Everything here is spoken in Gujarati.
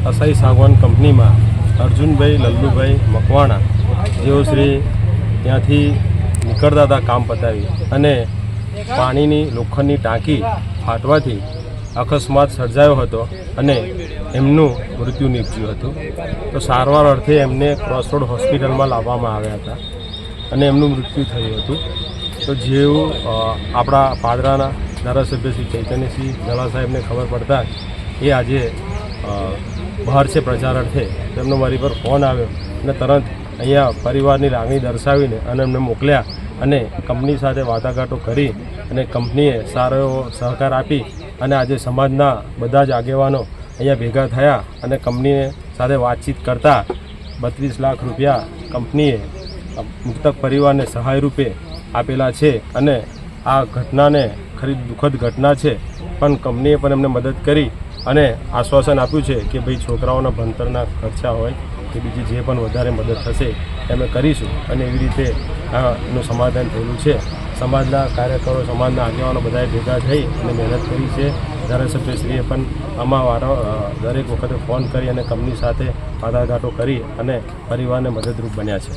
અસાઈ સાગવાન કંપનીમાં અર્જુનભાઈ લલ્લુભાઈ મકવાણા જેઓ શ્રી ત્યાંથી નીકળતા હતા કામ પતાવી અને પાણીની લોખંડની ટાંકી ફાટવાથી અકસ્માત સર્જાયો હતો અને એમનું મૃત્યુ નીપજ્યું હતું। તો સારવાર અર્થે એમને ક્રોસરોડ હોસ્પિટલમાં લાવવામાં આવ્યા હતા અને એમનું મૃત્યુ થયું હતું। તો જેવું આપણા પાદરાના ધારાસભ્ય શ્રી ચૈતન્યસિંહ ઝાલા સાહેબને ખબર પડતા એ આજે બહાર છે પ્રચાર અર્થે, તેમનો મારી પર ફોન આવ્યો અને તરત અહીંયા પરિવારની લાગણી દર્શાવીને અને એમને મોકલ્યા અને કંપની સાથે વાટાઘાટો કરી અને કંપનીએ સારો એવો સહકાર આપી અને આજે સમાજના બધા જ આગેવાનો અહીંયા ભેગા થયા અને કંપનીને સાથે વાતચીત કરતાં 32 લાખ રૂપિયા કંપનીએ મૃતક પરિવારને સહાય રૂપે આપેલા છે અને આ ઘટનાને ખરી દુઃખદ ઘટના છે, પણ કંપનીએ પણ એમને મદદ કરી અને આશ્વાસન આપ્યું છે કે ભાઈ છોકરાઓના ભણતરના ખર્ચા હોય કે બીજી જે પણ વધારે મદદ થશે અમે કરીશું અને એવી રીતે આનું સમાધાન થયેલું છે। સમાજના કાર્યકરો, સમાજના આગેવાનો બધાએ ભેગા થઈ અને મહેનત કરી છે। ધારાસભ્યશ્રીએ પણ આમાં દરેક વખતે ફોન કરી અને કંપની સાથે વાટાઘાટો કરી અને પરિવારને મદદરૂપ બન્યા છે।